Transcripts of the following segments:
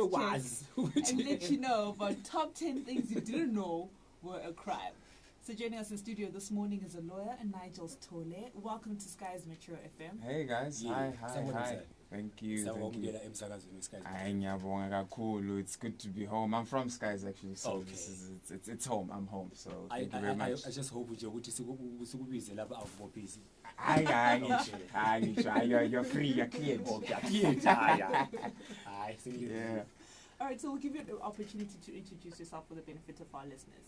check and let you know about top 10 things you didn't know were a crime. So joining us in studio this morning is a lawyer, Nigel Stole. Welcome to Skies Metro FM. Hey guys, hi. Thank you. It's good to be home. I'm from Skies actually, so okay. It's home. I'm home, so thank you very much. I just hope you're You're free, you're cleared. Yeah. All right, so we'll give you the opportunity to introduce yourself for the benefit of our listeners.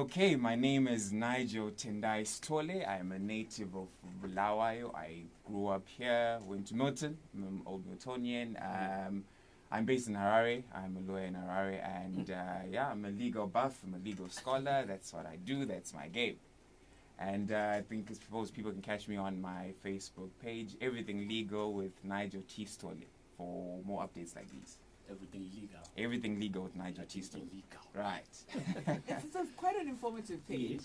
Okay, my name is Nigel Tendai Stole. I'm a native of Bulawayo. I grew up here, went to Milton. I'm an old Miltonian. I'm based in Harare. I'm a lawyer in Harare. And I'm a legal buff. I'm a legal scholar. That's what I do. That's my game. And I think I suppose people can catch me on my Facebook page, Everything Legal with Nigel T. Stole, for more updates like these. Everything legal with Nigel T. Stole. Right. It's quite an informative page.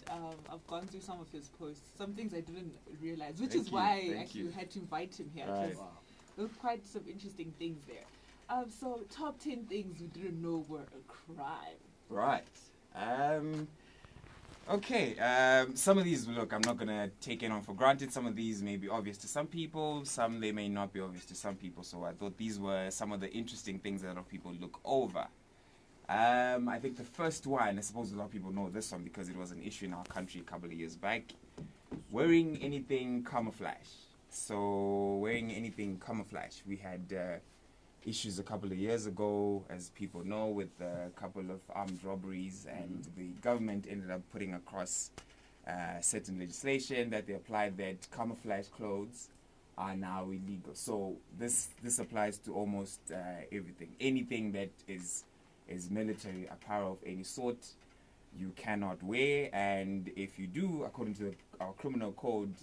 I've gone through some of his posts. Some things I didn't realize, which is why I actually had to invite him here. Right. There were quite some interesting things there. So top 10 things you didn't know were a crime. Right. Okay, some of these, look, I'm not going to take it on for granted. Some of these may be obvious to some people. Some, they may not be obvious to some people. So I thought these were some of the interesting things that a lot of people look over. I think the first one, I suppose a lot of people know this one because it was an issue in our country a couple of years back. Wearing anything camouflage. So wearing anything camouflage. We had issues a couple of years ago, as people know, with a couple of armed robberies, and the government ended up putting across certain legislation that they applied that camouflage clothes are now illegal. So this applies to almost everything. Anything that is military apparel of any sort, you cannot wear, and if you do, according to our criminal code,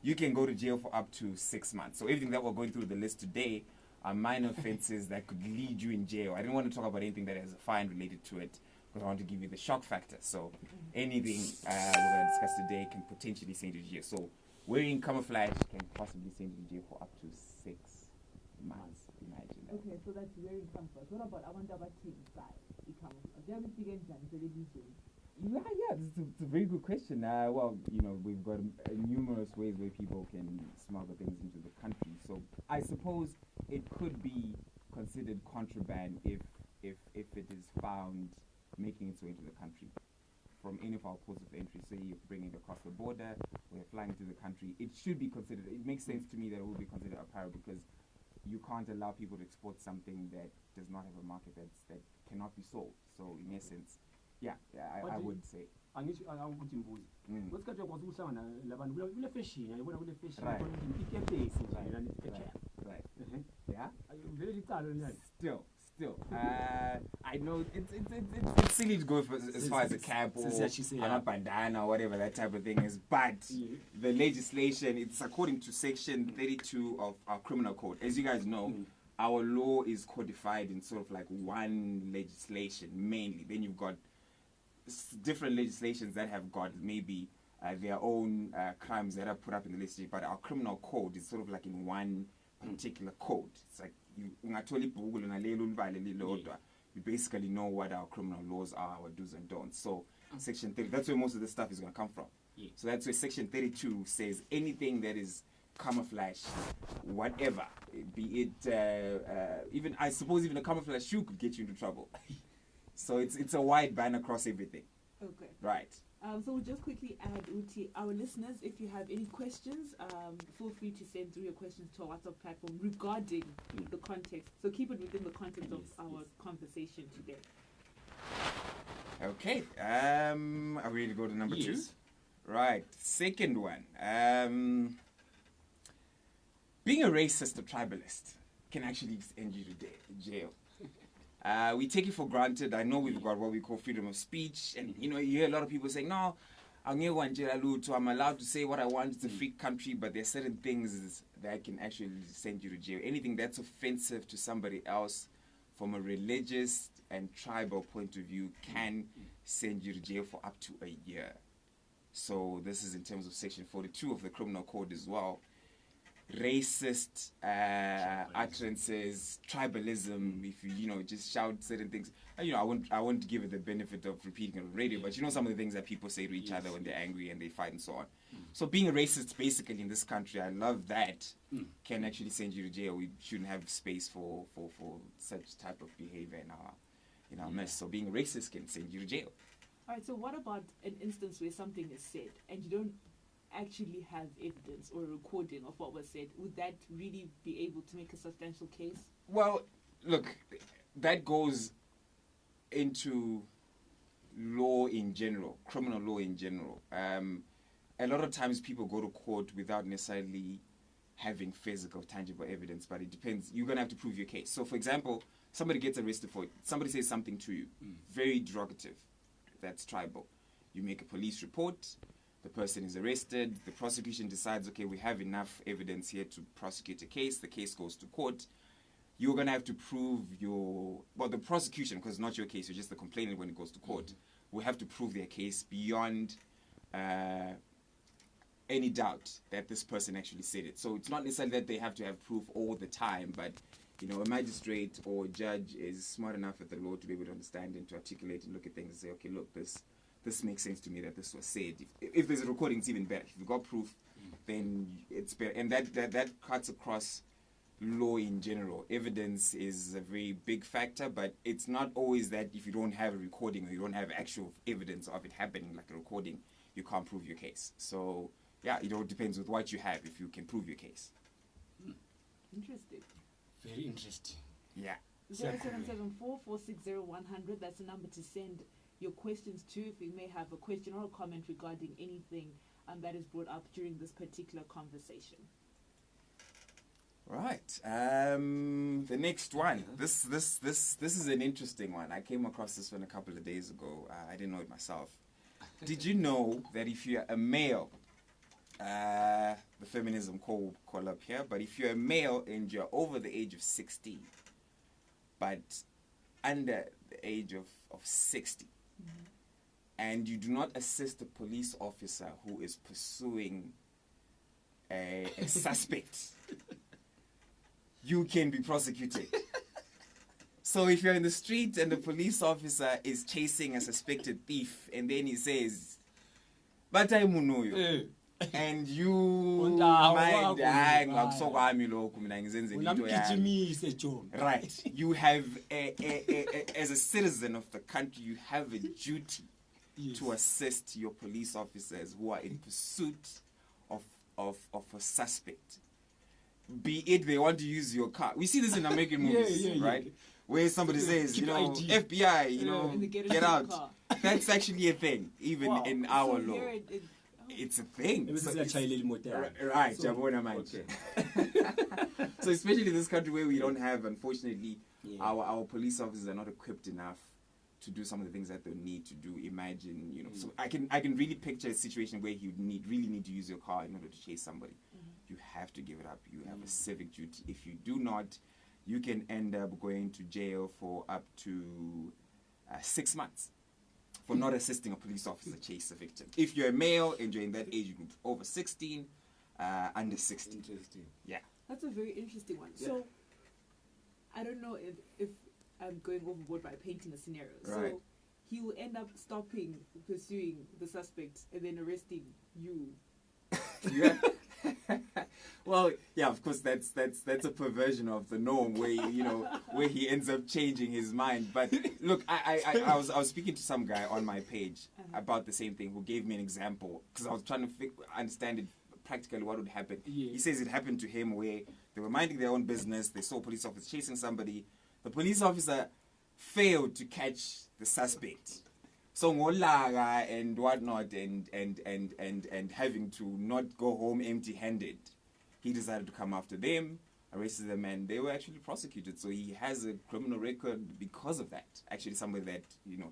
you can go to jail for up to 6 months. So everything that we're going through the list today are minor offenses that could lead you in jail. I didn't want to talk about anything that has a fine related to it because I want to give you the shock factor. So anything we're going to discuss today can potentially send you to jail. So wearing camouflage can possibly send you to jail for up to 6 months. Imagine that. Okay, so that's wearing camouflage. What about Awandabati inside? Yeah, it's a very good question. Well, we've got numerous ways where people can smuggle things into the country. So I suppose it could be considered contraband if it is found making its way into the country from any of our ports of entry. Say you're bringing it across the border, or you're flying into the country, it should be considered. It makes sense to me that it will be considered apparel because you can't allow people to export something that does not have a market that cannot be sold. So in essence, I would say. Still. I know it's silly to go as far as a cap or a bandana or whatever that type of thing is, but the legislation, it's according to section 32 of our criminal code. As you guys know, our law is codified in sort of like one legislation mainly. Then you've got different legislations that have got maybe their own crimes that are put up in the legislation, but our criminal code is sort of like in one particular code. It's like you basically know what our criminal laws are, our do's and don'ts. So section 30, that's where most of the stuff is going to come from. So that's where section 32 says anything that is camouflage, whatever, be it even, I suppose even a camouflage shoe could get you into trouble. So it's a wide ban across everything. Okay. Right. So we'll just quickly add, Uti, our listeners, if you have any questions, feel free to send through your questions to our WhatsApp platform regarding the context. So keep it within the context of our conversation today. Okay. Are we ready to go to number 2? Right. Second one. Being a racist or tribalist can actually send you to jail. We take it for granted. I know we've got what we call freedom of speech, and you hear a lot of people saying, "No, I'm allowed to say what I want. It's a free country," but there are certain things that can actually send you to jail. Anything that's offensive to somebody else, from a religious and tribal point of view, can send you to jail for up to a year. So this is in terms of section 42 of the criminal code as well. racist utterances, tribalism. If you just shout certain things, I won't give it the benefit of repeating it on radio, but some of the things that people say to each other when they're angry and they fight and so on. So being a racist, basically in this country, I love that can actually send you to jail. We shouldn't have space for such type of behavior in our midst. So being a racist can send you to jail. All right. So what about an instance where something is said and you don't actually have evidence or a recording of what was said? Would that really be able to make a substantial case? Well, look, that goes into law in general, criminal law in general. A lot of times people go to court without necessarily having physical, tangible evidence, but it depends. You're going to have to prove your case. So, for example, somebody gets arrested for it. Somebody says something to you, very derogative. That's tribal. You make a police report. The person is arrested. The prosecution decides, okay, we have enough evidence here to prosecute a case. The case goes to court. You're going to have to prove the prosecution, because it's not your case, you're just the complainant when it goes to court, will have to prove their case beyond any doubt that this person actually said it. So it's not necessarily that they have to have proof all the time, but a magistrate or a judge is smart enough at the law to be able to understand and to articulate and look at things and say, okay, look, this makes sense to me that this was said. If there's a recording, it's even better. If you've got proof, then it's better. And that cuts across law in general. Evidence is a very big factor, but it's not always that if you don't have a recording or you don't have actual evidence of it happening, like a recording, you can't prove your case. So, yeah, it all depends with what you have if you can prove your case. Interesting. Very interesting. Yeah. 0774460100. That's the number to send your questions to if you may have a question or a comment regarding anything that is brought up during this particular conversation. Right. The next one. This is an interesting one. I came across this one a couple of days ago. I didn't know it myself. Did you know that if you're a male, the feminism call up here, but if you're a male and you're over the age of 16, but under the age of 60, and you do not assist a police officer who is pursuing a suspect, you can be prosecuted. So if you're in the street and the police officer is chasing a suspected thief, and then he says, "But I know you," and you mind, right? You have as a citizen of the country, you have a duty to assist your police officers who are in pursuit of a suspect. Be it they want to use your car. We see this in American movies, right? Where somebody says, FBI, get out. That's actually a thing, even in our law. It's a thing. Right, okay. So especially in this country where we don't have, unfortunately, our police officers are not equipped enough to do some of the things that they need to do. Imagine, so I can really picture a situation where you really need to use your car in order to chase somebody. You have to give it up. You have a civic duty. If you do not, you can end up going to jail for up to 6 months for not assisting a police officer chase a victim. If you're a male and you're in that age group, over 16, under 16. Interesting. Yeah. That's a very interesting one. Yeah. So, I don't know if I'm going overboard by painting a scenario. Right. So, he will end up pursuing the suspect and then arresting you. Yeah. Well, yeah, of course, that's a perversion of the norm where where he ends up changing his mind. But look, I was speaking to some guy on my page about the same thing who gave me an example because I was trying to understand it practically what would happen. Yeah. He says it happened to him where they were minding their own business. They saw a police officer chasing somebody. The police officer failed to catch the suspect. So ngolaga and whatnot and having to not go home empty-handed, he decided to come after them, arrested them, and they were actually prosecuted. So he has a criminal record because of that. Actually, somebody that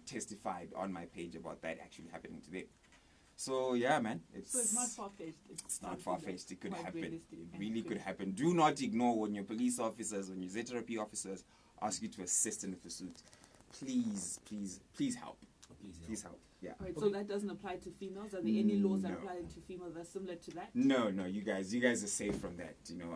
testified on my page about that actually happening to them. So yeah, man, So it's not far-fetched. It's not far-fetched. It could happen. realistic It and really could could happen. Do not ignore when your police officers, when your ZRP officers ask you to assist in the pursuit. Please, please, please help. Please help. Yeah. Right, so that doesn't apply to females. Are there any laws that apply to females that's similar to that? No, you guys are safe from that. You know,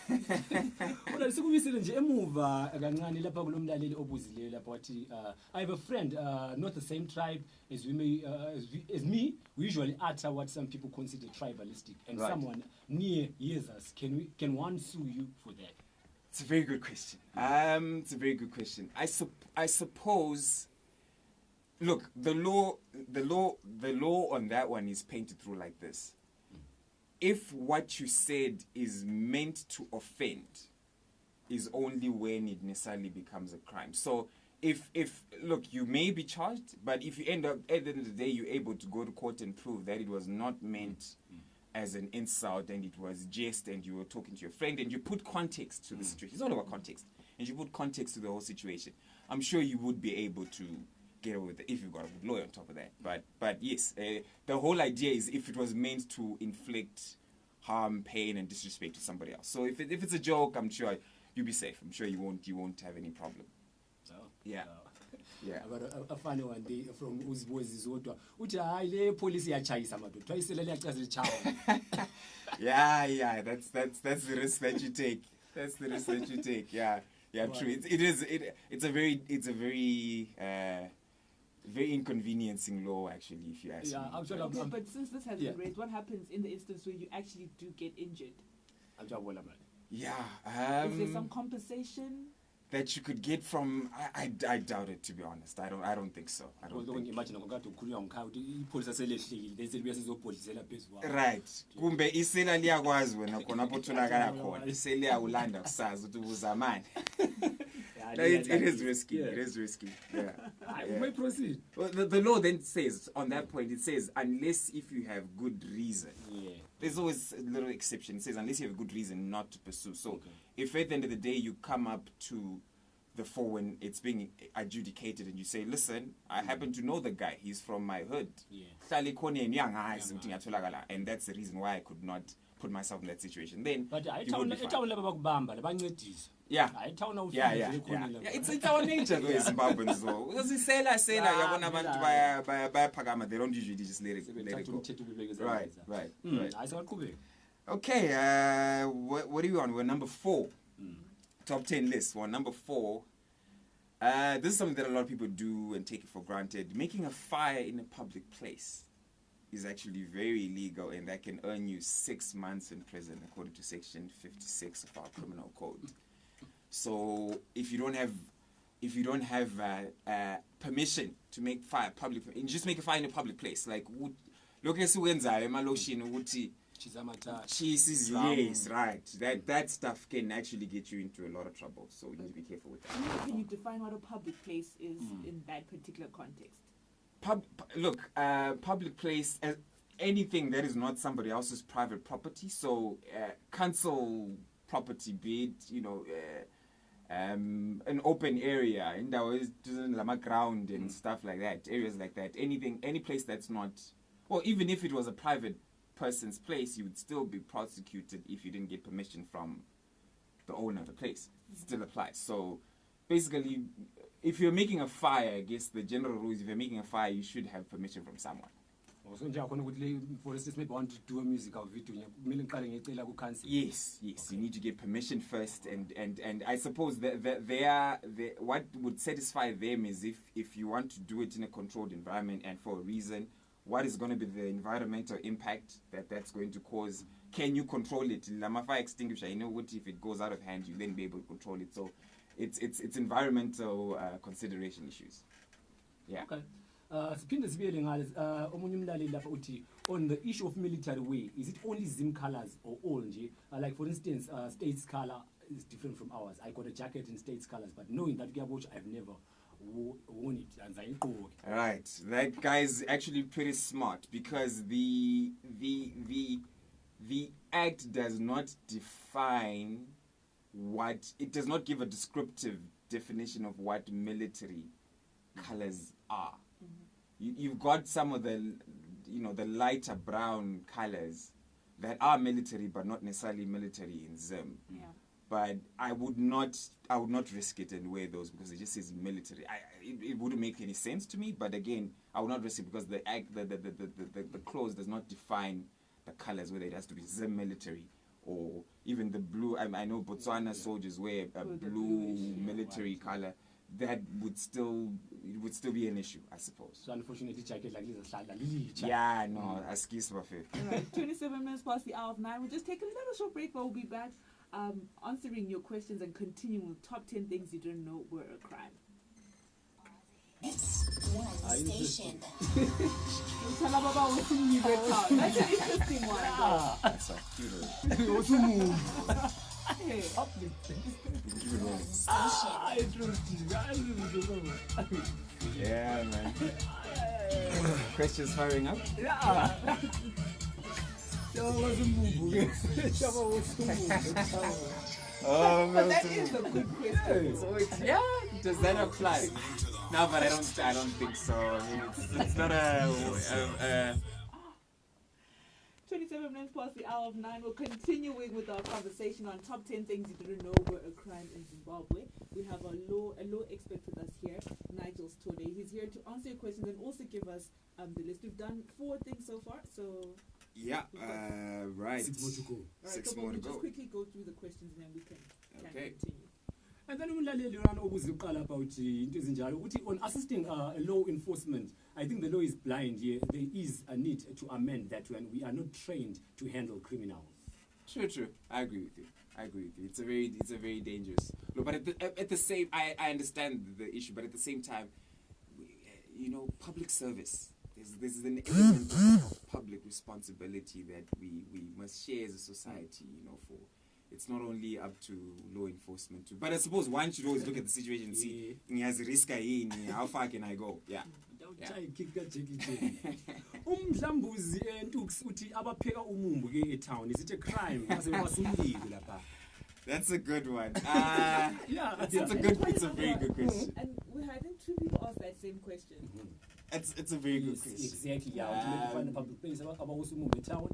Well, sikubisele nje emuva kancane lapha kulomlaleli obuzile lapha wathi I have a friend not the same tribe as as me. We usually utter what some people consider tribalistic, and someone near hears us. Can one sue you for that? It's a very good question. It's a very good question. I suppose. Look, the law on that one is painted through like this. If what you said is meant to offend, is only when it necessarily becomes a crime. So if look, you may be charged, but if you end up at the end of the day, you're able to go to court and prove that it was not meant as an insult and it was jest and you were talking to your friend and you put context to the situation. It's all about context. And you put context to the whole situation. I'm sure you would be able to get away with it if you've got a good lawyer on top of that. But yes, the whole idea is if it was meant to inflict harm, pain, and disrespect to somebody else. So if it's a joke, I'm sure you'll be safe. I'm sure you won't have any problem. Yeah. Yeah. I got a funny one day from Uzbozi Zodwa. Uthi hayi le police iyachayisa madoda. Twayisela liyachazela chawa. Yeah, that's the risk that you take. That's the risk that you take. Yeah, true. It's a very very inconveniencing law, actually, if you ask me. Okay, but since this has been raised, what happens in the instance where you actually do get injured? Yeah. Is there some compensation that you could get from? I doubt it, to be honest. I don't think so. I don't think. Right. Kumbe isela liyakwazi wena khona apho tholakala khona. Isela yawulanda kusazi ukuthi uzamani. It is risky. Yeah. It is risky. Yeah. We may proceed. Well, the law then says, on that point, it says, unless if you have good reason. Yeah. There's always a little exception. It says, unless you have a good reason not to pursue. So, if at the end of the day you come up to the fore when it's being adjudicated and you say, listen, I happen to know the guy. He's from my hood. Yeah. And that's the reason why I could not put myself in that situation. Then you would be fine. Yeah. It's our nature, though, Zimbabweans, though. Because they don't usually just let it go. Right. Okay, what are we on? We're number 4. Top 10 list. Well, number 4. This is something that a lot of people do and take it for granted. Making a fire in a public place is actually very illegal, and that can earn you 6 months in prison, according to Section 56 of our criminal code. So if you don't have permission to make fire public, and just make a fire in a public place, like look at cheese, yes, right. That stuff can actually get you into a lot of trouble. So you need to be careful with that. Can you define what a public place is in that particular context? Public place, anything that is not somebody else's private property. So council property, be it, an open area, and there was ground and stuff like that, areas like that. Any place that's not, or even if it was a private person's place, you would still be prosecuted if you didn't get permission from the owner of the place. It still applies. So basically, if you're making a fire, I guess the general rule is if you're making a fire, you should have permission from someone. So, for instance, maybe want to do a musical video. Yes, you need to get permission first, and I suppose that what would satisfy them is if you want to do it in a controlled environment and for a reason, what is going to be the environmental impact that's going to cause? Can you control it? Lama fire extinguisher, what if it goes out of hand, you then be able to control it. So it's environmental consideration issues. Yeah. Okay. On the issue of military way, is it only Zim colors or all? Like for instance, State's color is different from ours. I got a jacket in State's colors, but knowing that I've never worn it. Right, that guy is actually pretty smart because the act does not define it does not give a descriptive definition of what military colors are. You've got some of the lighter brown colors that are military but not necessarily military in Zim. Yeah. but I would not risk it and wear those because it just says military. It wouldn't make any sense to me. But again, I would not risk it because the clothes does not define the colors, whether it has to be Zim military or even the blue. I know Botswana soldiers wear a blue military color. That would still be an issue, I suppose. So unfortunately, jacket like this is yeah, no, excuse me. Alright, 27 minutes past the hour of 9. We'll just take a little short break, but we'll be back answering your questions and continuing with top 10 things you didn't know were a crime. One station. That's an interesting one. That's a cute. Hey. Yeah, man. Questions firing up? Yeah. Oh, But that is a good question. so does that apply? No, but I don't think so. I mean, it's not a 27 minutes past the hour of 9. We're continuing with our conversation on top 10 things you didn't know were a crime in Zimbabwe. We have a law expert with us here, Nigel Stole. He's here to answer your questions and also give us the list. We've done 4 things so far, so right. 6 more to go. Alright, 6 so more to we'll just go. quickly go through the questions and then we can Okay. continue. And then umlaleli yona obuza uqala about into ezinjalo uthi on assisting law enforcement, I think the law is blind here. There is a need to amend that when we are not trained to handle criminals. True. I agree with you. It's a very dangerous. Look, but at the same, I understand the issue, but at the same time, public service. There's an element of public responsibility that we must share as a society. For it's not only up to law enforcement too, but I suppose one should always look at the situation and see how far can I go? Yeah. Umdlambuzi Ntux uthi abapheka umumbu ke etown is it a crime? That's a good one. Yeah, It's a very good question. And we had 2 people ask that same question. It's a very good question. Exactly. Yeah, find a public place about umumbu town.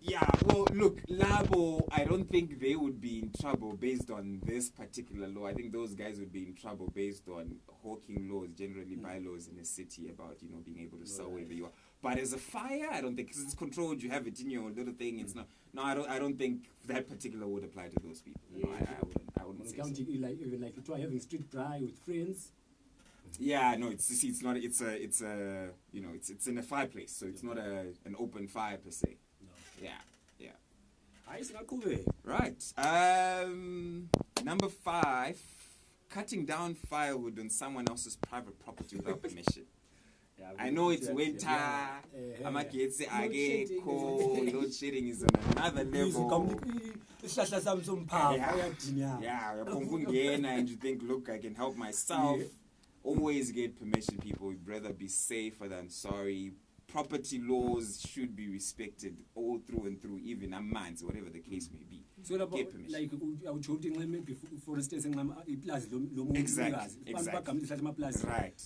Yeah, well, look, Labo, I don't think they would be in trouble based on this particular law. I think those guys would be in trouble based on hawking laws, generally bylaws in a city about, being able to sell wherever you are. But as a fire, I don't think, because it's controlled, you have it in your little thing, it's not. No, I don't think that particular would apply to those people. No, I wouldn't say so. Even like try having street braai with friends. Yeah, no, it's not. It's in a fireplace, so it's not an open fire per se. No. Yeah. Right. Number 5, cutting down firewood on someone else's private property without permission. Yeah, I know it's winter. Load shedding is on another level. Yeah, and you think, look, I can help myself. Always get permission, people. We'd rather be safer than sorry. Property laws should be respected all through and through, even a man's, whatever the case may be. So Get permission. like for instance Exactly. Right.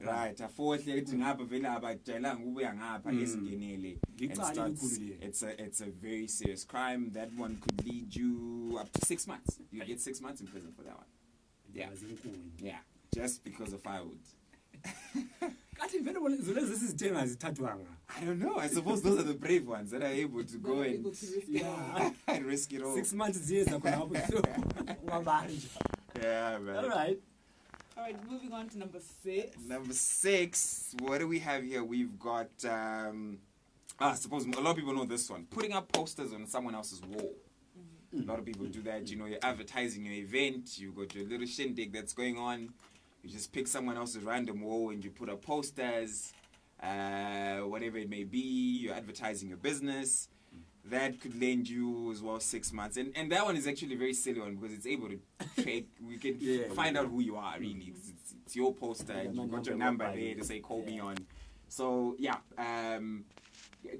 Right. Afohle ethi ngapha vele abajalanga ukuya ngapha ezingenele. It's a very serious crime. That one could lead you up to 6 months. You get 6 months in prison for that one. Yeah. Yeah. Just because of firewood. I don't know. I suppose those are the brave ones that are able to go and risk it all. 6 months is years. Yeah, man. All right. Moving on to number 6. Number 6, what do we have here? We've got, I suppose a lot of people know this one. Putting up posters on someone else's wall. A lot of people do that. You're advertising your event. You've got your little shindig that's going on. You just pick someone else's random wall and you put up posters, whatever it may be. You're advertising your business. That could lend you as well 6 months. And that one is actually a very silly one because it's able to track. We can find out who you are, really. It's your poster and you've got your number there to say call me on. So, yeah.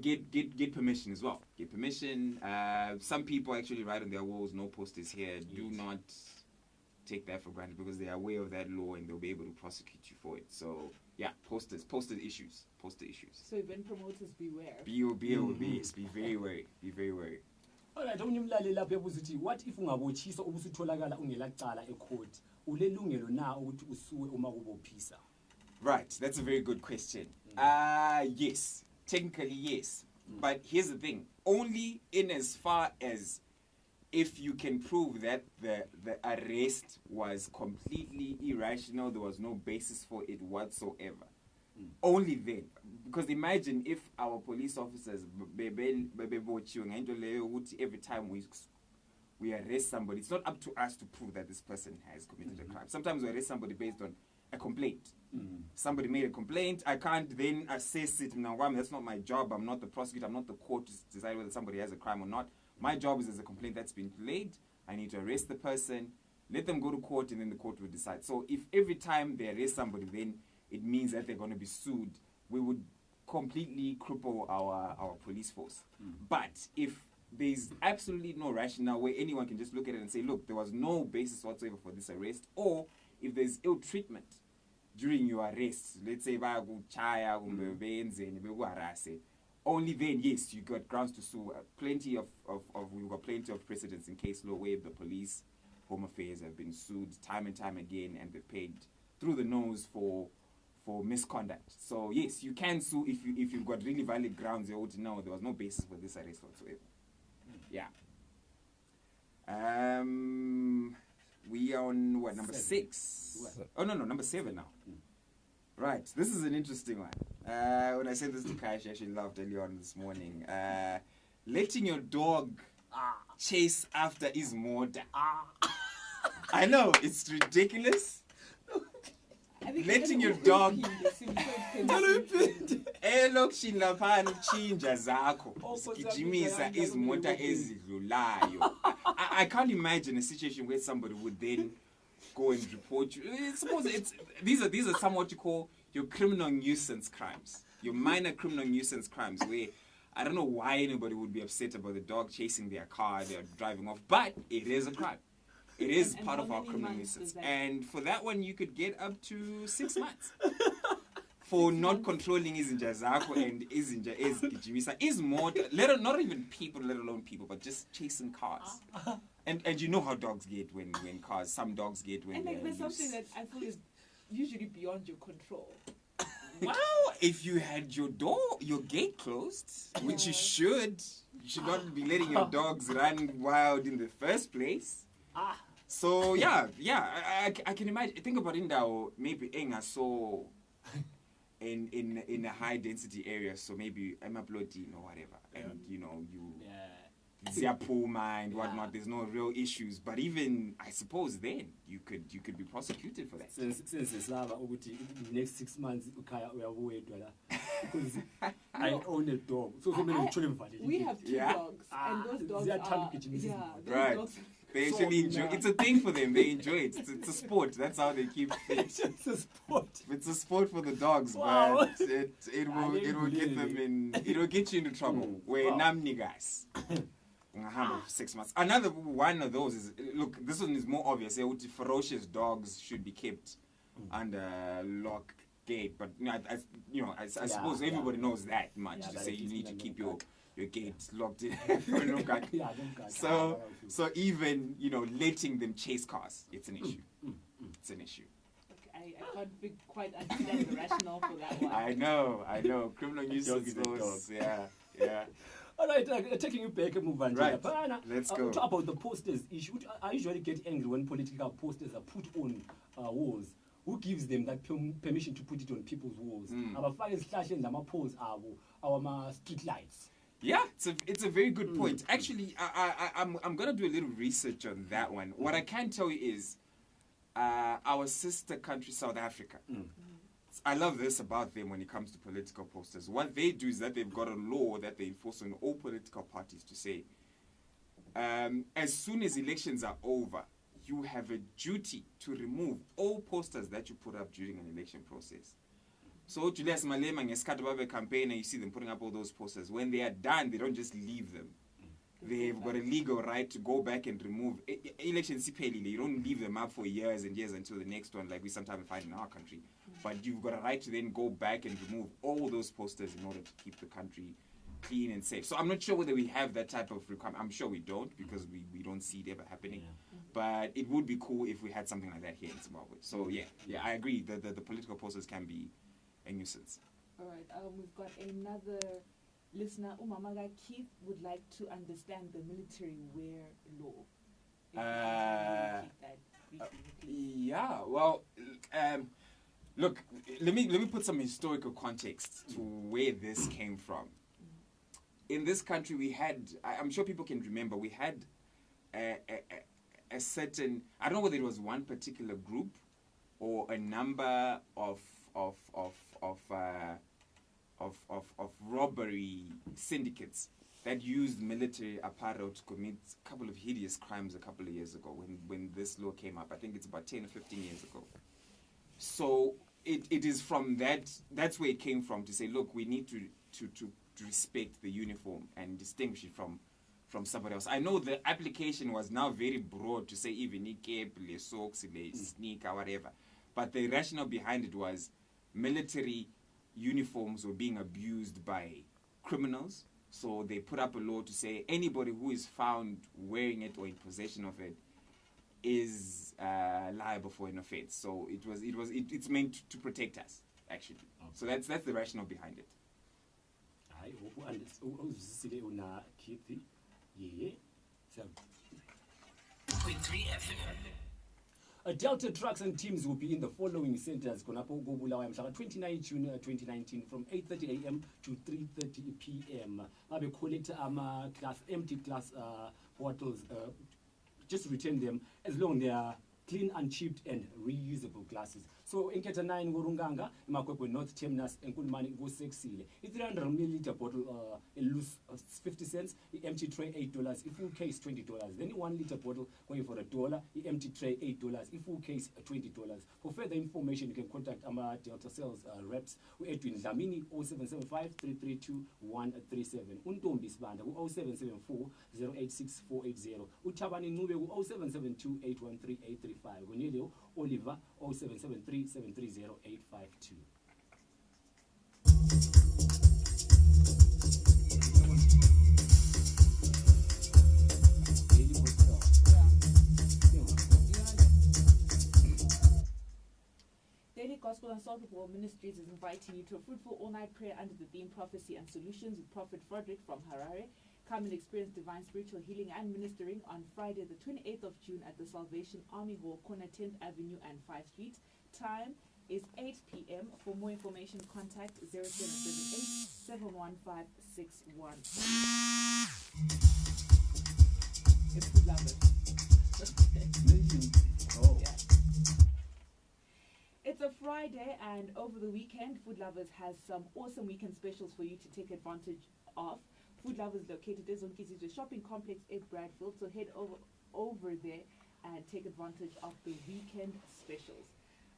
Get permission as well. Get permission. Some people actually write on their walls, no posters here. Yes. Do not take that for granted because they are aware of that law and they'll be able to prosecute you for it. So, yeah, poster issues. So event promoters beware. Be very wary. Be very wary. Alright, umlaleli lapha ebuza ukuthi what if ungabotshiswa ubusutholakala ungelacala ecourt ulelungelo na ukuthi usuwe uma kubophisa? Right, that's a very good question. Yes, technically yes. But here's the thing, only in as far as if you can prove that the arrest was completely irrational, there was no basis for it whatsoever. Only then. Because imagine if our police officers, every time we arrest somebody, it's not up to us to prove that this person has committed a crime. Sometimes we arrest somebody based on a complaint. Somebody made a complaint, I can't then assess it. Now, that's not my job. I'm not the prosecutor. I'm not the court to decide whether somebody has a crime or not. My job is, as a complaint that's been laid, I need to arrest the person, let them go to court, and then the court will decide. So if every time they arrest somebody, then it means that they're going to be sued, we would completely cripple our police force. But if there's absolutely no rationale where anyone can just look at it and say, look, there was no basis whatsoever for this arrest, or if there's ill treatment during your arrest, let's say only then, yes, you got grounds to sue. We've got plenty of precedents in case law where the police, Home Affairs have been sued time and time again, and they've paid through the nose for misconduct. So yes, you can sue if you've got really valid grounds. You ought to know there was no basis for this arrest whatsoever. Yeah. We are on what, number 6? Oh no, number 7 now. Right, this is an interesting one. When I said this to Kai, she actually laughed earlier on this morning. Letting your dog chase after his motor. I know, it's ridiculous. Letting your dog elokishini laphana uchinja zakho sigijimisa izimota ezidlulayo. I can't imagine a situation where somebody would then go and report you. Suppose these are somewhat you call your criminal nuisance crimes, your minor criminal nuisance crimes, where I don't know why anybody would be upset about the dog chasing their car, they're driving off, but it is a crime. It is part of our criminal nuisance. And for that one, you could get up to 6 months. For not controlling izinja zakho and izinja ezigijimisa is more, not even people, let alone people, but just chasing cars. And you know how dogs get when cars, some dogs get when they're there's something that I feel is usually beyond your control. Well, if you had your gate closed, which you should not be letting your dogs run wild in the first place. So yeah, I can imagine. Think about it now. Maybe Enga so in a high density area, so maybe I'm uploading or whatever, and you Ziapuma and whatnot. There's no real issues, but even I suppose then you could be prosecuted for that. Since the next 6 months, because I own a dog, so we have 2 dogs, and those dogs are right. Dogs. They actually enjoy. It's a thing for them. They enjoy it. It's a sport. That's how they keep fit. It's a sport. It's a sport for the dogs, wow. But it will get them in. It will get you into trouble. Where namni guys. 6 months. Another one of those is, look, this one is more obvious. Ferocious dogs should be kept under lock gate, but I suppose everybody knows that much. To say you need to keep your gate locked in. So even letting them chase cars, it's an issue. It's an issue. I can't quite understand the rationale for that one. I know. Criminal nuisance laws. Yeah. All right, taking you back, right. Let's go. Talk about the posters issue. I usually get angry when political posters are put on walls. Who gives them that permission to put it on people's walls? Our street lights. Yeah, it's a very good point. Actually, I'm gonna do a little research on that one. What I can tell you is, our sister country, South Africa. I love this about them when it comes to political posters. What they do is that they've got a law that they enforce on all political parties to say, as soon as elections are over, you have a duty to remove all posters that you put up during an election process. So Julius Malema and Eskatababe campaign, and you see them putting up all those posters. When they are done, they don't just leave them. They've got a legal right to go back and remove elections. You don't leave them up for years and years until the next one, like we sometimes find in our country. But you've got a right to then go back and remove all those posters in order to keep the country clean and safe. So I'm not sure whether we have that type of requirement. I'm sure we don't because we don't see it ever happening. Yeah. But it would be cool if we had something like that here in Zimbabwe. So yeah, I agree. The political process can be a nuisance. All right, we've got another listener. Umamaga Keith would like to understand the military wear law. If you can keep that briefly, please. Yeah, well, look, let me put some historical context to where this came from. In this country, we had, I'm sure people can remember, we had a certain, I don't know whether it was one particular group or a number of robbery syndicates that used military apparel to commit a couple of hideous crimes a couple of years ago when this law came up. I think it's about 10 or 15 years ago. So it is from that's where it came from, to say, look, we need to respect the uniform and distinguish it from somebody else. I know the application was now very broad to say even cape, le socks, le sneaker, whatever. But the rationale behind it was military uniforms were being abused by criminals. So they put up a law to say anybody who is found wearing it or in possession of it is liable for an offense. So it's meant to protect us, actually. Okay. So that's the rationale behind it. I uzwisisile una Keith. Yeah. Delta trucks and teams will be in the following centers. Konapo Gobulawa Mshaka 29 June 2019 from 8:30 a.m. to 3:30 p.m. Abe collect empty glass bottles. Just return them as long as they are clean and chipped and reusable glasses. So in Keta 9 Ngurunganga, Imakwekwe North Terminus, and Kulmani go sexile. A 300 milliliter bottle, a loose 50 cents, the empty tray $8, a full case $20. Then a 1 liter bottle going for $1, the empty tray $8, a full case $20. For further information, you can contact our Delta sales reps. We're Edwin Lamini 0775 332 137. Untombi Sibanda 0774 086480. Utabani Nube 0772 813 835. Gonelio Oliver 0773 730 852. Daily Gospel Unstoppable Ministries is inviting you to a fruitful all-night prayer under the theme Prophecy and Solutions with Prophet Frederick from Harare. Come and experience divine spiritual healing and ministering on Friday, the 28th of June at the Salvation Army Hall, corner 10th Avenue and 5th Street. Time is 8 p.m. For more information, contact 0778 715 61. It's good lovers. Oh. Yeah. It's a Friday, and over the weekend, Food Lovers has some awesome weekend specials for you to take advantage of. Food Lovers located at Zonkizizwe Shopping Complex in Bradfield, so head over there and take advantage of the weekend specials.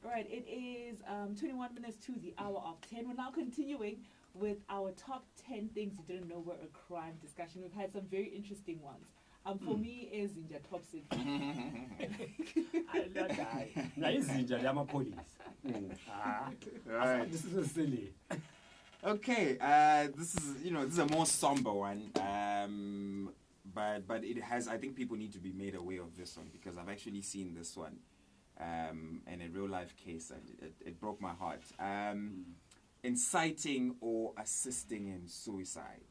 All right, it is 21 minutes to the hour of 10. We're now continuing with our top 10 things you didn't know were a crime discussion. We've had some very interesting ones. For me, is in your top 6. Right. This is silly. Okay, this is a more somber one, but it has. I think people need to be made aware of this one because I've actually seen this one in a real life case, and it broke my heart. Inciting or assisting in suicide.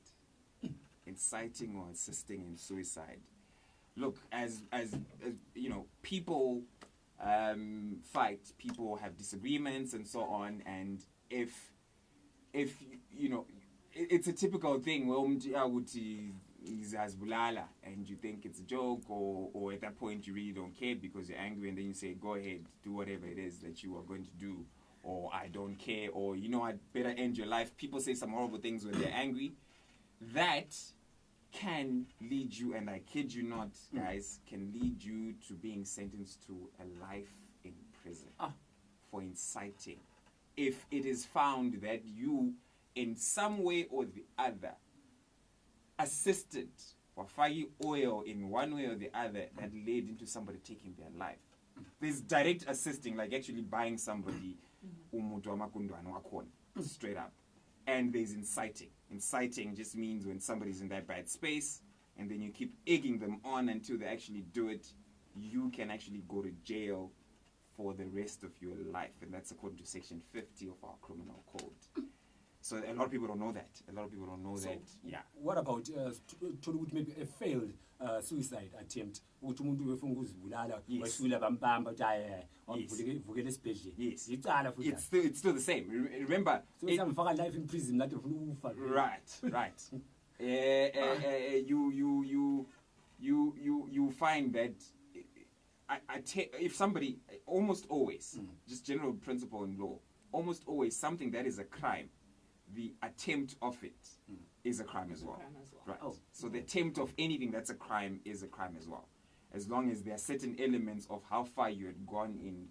Inciting or assisting in suicide. Look, as you know, people fight, people have disagreements and so on, and if you know, it's a typical thing where and you think it's a joke, or at that point you really don't care because you're angry, and then you say, go ahead, do whatever it is that you are going to do, or I don't care, or you know, I'd better end your life. People say some horrible things when they're angry. That can lead you, and I kid you not, guys, can lead you to being sentenced to a life in prison for inciting. If it is found that you, in some way or the other, assisted or fagi oil in one way or the other that led into somebody taking their life. There's direct assisting, like actually buying somebody straight up. and there's inciting. Inciting just means when somebody's in that bad space, and then you keep egging them on until they actually do it, you can actually go to jail for the rest of your life, and that's according to Section 50 of our criminal code. So a lot of people don't know that. A lot of people don't know that. Yeah. What about maybe a failed suicide attempt? Ukuthi umuntu befuna ukuzibulala, wasula bambamba ukuthi vukele esibhedlela. Yes. Icala futhi. It's still the same. Remember. So samfaka life in prison not ufuna ukufa. Right. You find that if somebody, almost always, just general principle in law, almost always something that is a crime, the attempt of it is a crime as well. Right. So the attempt of anything that's a crime is a crime as well. As long as there are certain elements of how far you had gone in,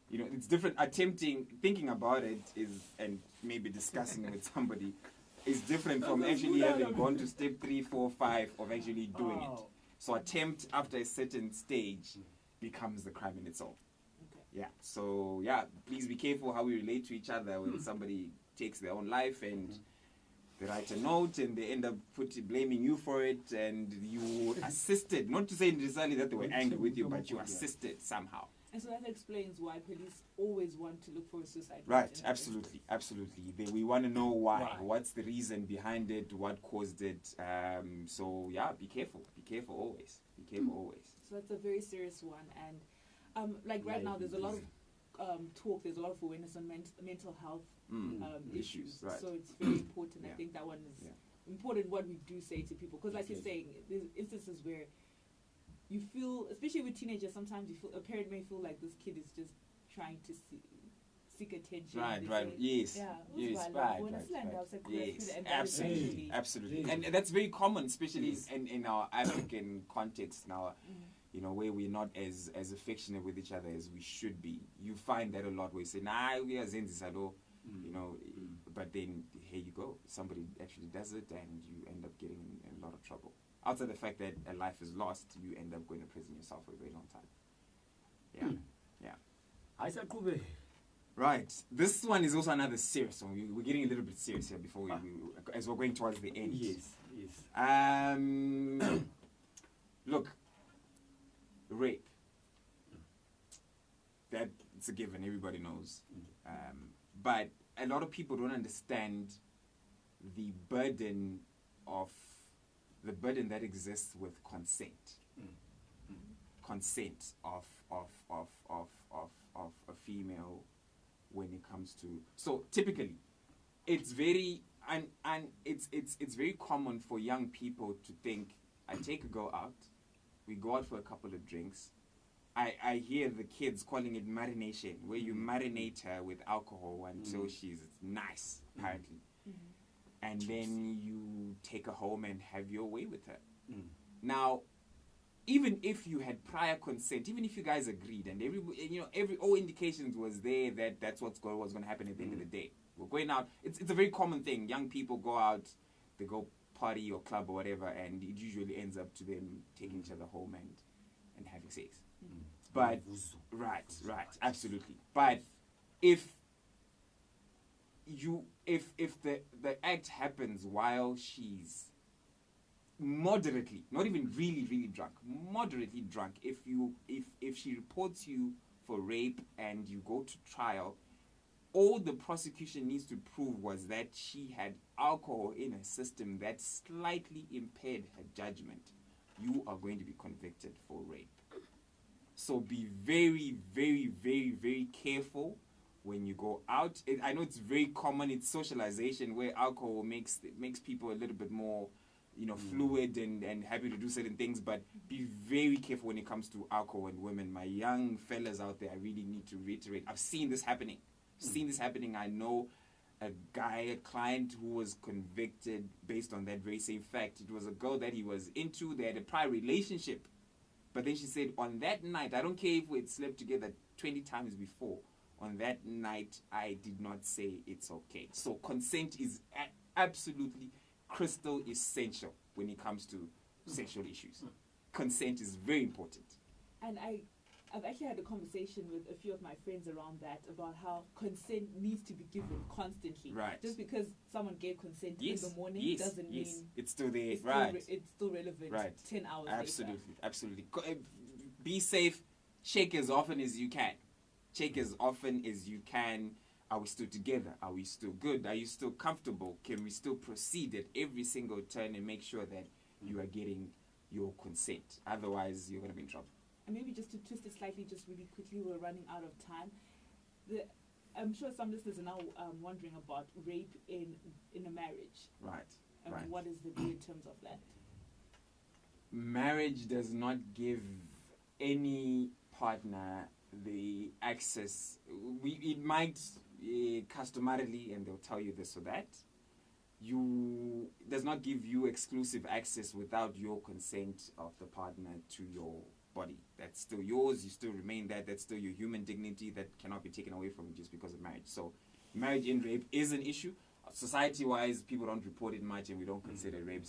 you know, it's different. Thinking about it is, and maybe discussing it with somebody, is different from actually having gone to step 3, 4, 5 of actually doing it. So attempt after a certain stage becomes the crime in itself. Yeah. So yeah, please be careful how we relate to each other when somebody takes their own life and they write a note and they end up blaming you for it, and you assisted. Not to say necessarily that they were angry with you, but you assisted somehow. And so that explains why police always want to look for a suicide. Right, absolutely. We want to know why. What's the reason behind it? What caused it? So yeah, be careful. Be careful always. So that's a very serious one. And like right now, there's a lot of talk. There's a lot of awareness on mental health issues. Right. So it's very important. I think that one is important. What we do say to people, because like you're saying, there's instances where you feel, especially with teenagers, sometimes a parent may feel like this kid is just trying to seek attention. Right. Yes. Absolutely. And that's very common, especially in our African context now. You know, where we're not as affectionate with each other as we should be. You find that a lot where you say, nah, we are Zenzisalo, you know, but then here you go. Somebody actually does it and you end up getting in a lot of trouble. Outside the fact that a life is lost, you end up going to prison yourself for a very long time. Yeah. Right. This one is also another serious one. We're getting a little bit serious here before as we're going towards the end. Yes. Look, rape. That's a given. Everybody knows. But a lot of people don't understand the burden that exists with consent. Consent of a female when it comes to. So typically, it's very it's very common for young people to think, I take a girl out, we go out for a couple of drinks. I hear the kids calling it marination, where you marinate her with alcohol until she's nice, apparently. And then you take her home and have your way with her. Now, even if you had prior consent, even if you guys agreed, and all indications was there that that's what's going to happen at the end of the day. We're going out. It's a very common thing. Young people go out, they go party or club or whatever, and it usually ends up to them taking each other home and having sex. But right, absolutely. But if the act happens while she's moderately, not even really drunk, moderately drunk, if she reports you for rape and you go to trial, all the prosecution needs to prove was that she had alcohol in her system that slightly impaired her judgment. You are going to be convicted for rape. So be very, very, very, very careful when you go out. I know it's very common. It's socialization where alcohol makes people a little bit more, fluid and happy to do certain things. But be very careful when it comes to alcohol and women. My young fellas out there, I really need to reiterate. I've seen this happening. I know a client who was convicted based on that very same fact. It was a girl that he was into. They had a prior relationship. But then she said, on that night, I don't care if we had slept together 20 times before, on that night, I did not say it's okay. So consent is absolutely crystal essential when it comes to sexual issues. Consent is very important. And I've actually had a conversation with a few of my friends around that about how consent needs to be given constantly. Right. Just because someone gave consent Yes, in the morning yes, doesn't yes. mean It's still there. it's Right. it's still relevant Right. 10 hours Absolutely, absolutely. Be safe. Check as often as you can. Check as often as you can. Are we still together? Are we still good? Are you still comfortable? Can we still proceed at every single turn and make sure that you are getting your consent? Otherwise, you're going to be in trouble. And maybe just to twist it slightly, just really quickly, we're running out of time. I'm sure some listeners are now wondering about rape in a marriage. Right. And Right. what is the view in terms of that? Marriage does not give any partner the access. It might customarily, and they'll tell you this or that, does not give you exclusive access without your consent of the partner to your body. That's still yours. You still remain that. That's still your human dignity that cannot be taken away from you just because of marriage. So marriage in rape is an issue. Society-wise, people don't report it much, and we don't consider rape.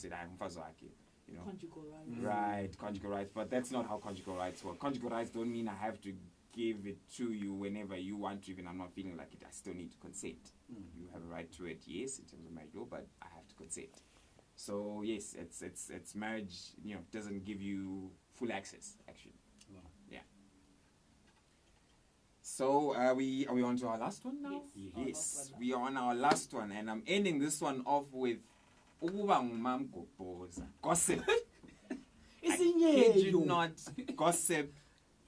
You know, Conjugal rights. right, conjugal rights, but that's not how conjugal rights work. Conjugal rights don't mean I have to give it to you whenever you want to, even I'm not feeling like it. I still need to consent. You have a right to it, yes, in terms of marriage law, but I have to consent. So yes, it's marriage. You know, doesn't give you full access, actually. Wow. Yeah. So are we on to our last one now? Yes. Yes, Our last one. we are on our last one, and I'm ending this one off with ukuba ngumamgobhoza. Gossip. I kid you not, gossip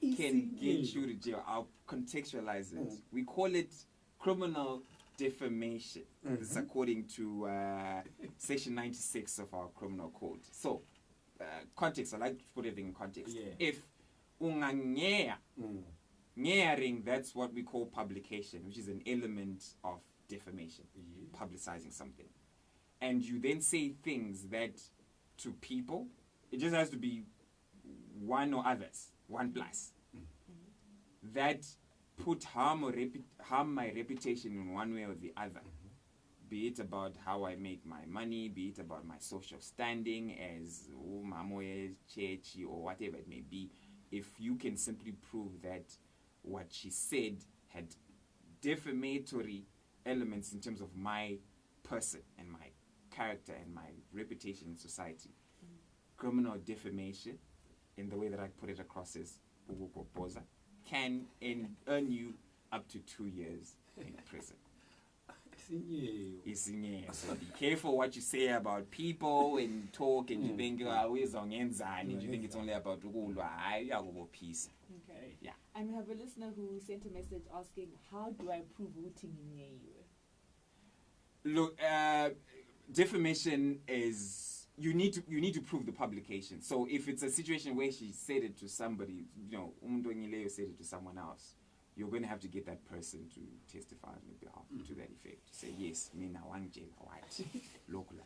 can get you to jail. I'll contextualize it. We call it criminal defamation. This is according to section 96 of our criminal code. So, context, I like to put everything in context. Yeah. If ungangea, ngearing, that's what we call publication, which is an element of defamation, publicizing something. And you then say things that to people, it just has to be one or others, one plus, that put harm my reputation in one way or the other. Be it about how I make my money, be it about my social standing as Mamoye, church, or whatever it may be. If you can simply prove that what she said had defamatory elements in terms of my person and my character and my reputation in society, criminal defamation, in the way that I put it across as ukugopoza, can earn you up to 2 years in prison. So be careful what you say about people and talk, and you think and you think it's only about peace. Okay. Yeah. And we have a listener who sent a message asking, how do I prove voting in you? Look, defamation is you need to prove the publication. So if it's a situation where she said it to somebody, you know, said it to someone else, you're going to have to get that person to testify on your behalf to that effect. To say, yes, me now one jail white. Local.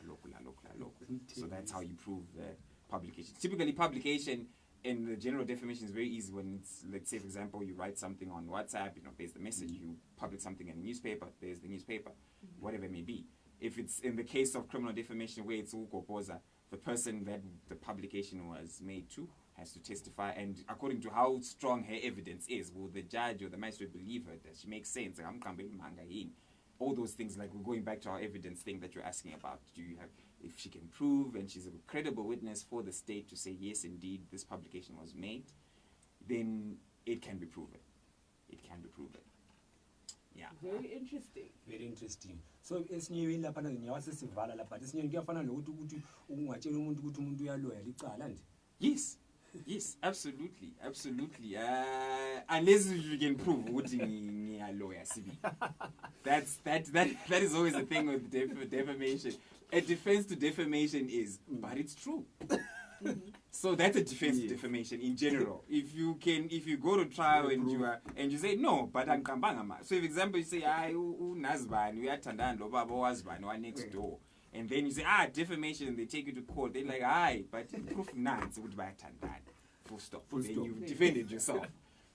So that's how you prove the publication. Typically, publication in the general defamation is very easy when it's, let's say, for example, you write something on WhatsApp, you know, there's the message, you publish something in a newspaper, there's the newspaper, whatever it may be. If it's in the case of criminal defamation where it's ukugopoza, the person that the publication was made to has to testify, and according to how strong her evidence is, will the judge or the magistrate believe her? Does she make sense? All those things, like we're going back to our evidence thing that you're asking about. Do you have, if she can prove and she's a credible witness for the state to say, yes, indeed, this publication was made, then it can be proven. It can be proven. Yeah. Very interesting. Very interesting. So esinye lapha ngiyawasesivala lapha esinye kuyafana nokuthi ukuthi ungatshela umuntu ukuthi umuntu uyaloya licala nje. Yes, absolutely. Unless you can prove ukuthi ngiyaloya sibi. That is always the thing with defamation. A defense to defamation is, but it's true. So that's a defense to defamation in general. If you go to trial and you say no, but angikambanga. So, for example, you say unazibani uyathandana lo baba wazibani wa next door, and then you say defamation, and they take you to court. They're like, but proof nance ukuthi bayathandana. Full stop. Then you've defended yourself.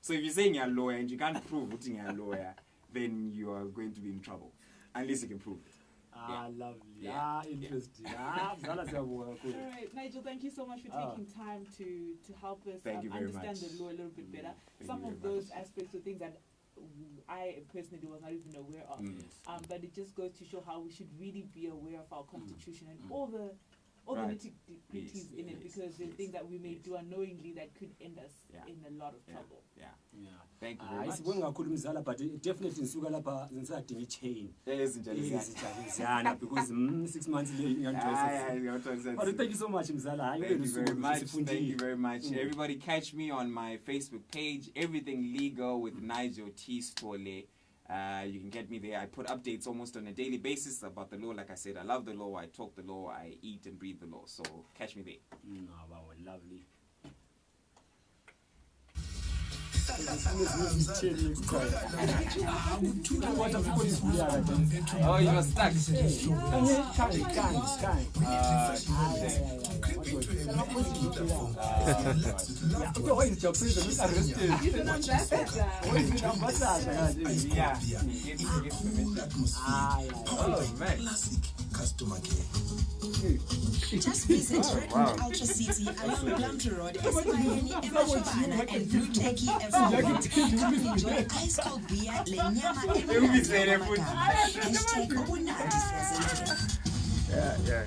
So if you're saying you're a lawyer and you can't prove what you're a lawyer, then you are going to be in trouble, unless you can prove it. Lovely. Yeah. Interesting. Mzala siyabonga kakhulu. All right, Nigel, thank you so much for taking time to help us Thank you very understand much. the law a little bit better. Thank Some you of very those much. aspects were things that I personally was not even aware of. But it just goes to show how we should really be aware of our constitution and all the Right. nitty-gritties in it, Yes, because there's things that we may do unknowingly that could end us Yeah. in a lot of trouble. Yeah. Yeah. Thank you very much. Sibonga kakhulu Mzala, but definitely nisuka lapha ngisadinga i-chain. Ezinjani Ziyana because 6 months later. But thank you so much Mzala. Thank you very much. Thank you very much. Everybody catch me on my Facebook page, Everything Legal with Nigel T. Stole. You can get me there. I put updates almost on a daily basis about the law. Like I said, I love the law. I talk the law. I eat and breathe the law. So catch me there. Wow, lovely. Oh, you were stuck. Yeah. Oh, man. Just visit Redwood Ultra City along Plumtree Road, Esibayeni, Emashobana, and Blue Turkey F4. Come enjoy ice cold beer, lenyama, #Unandi. Yeah.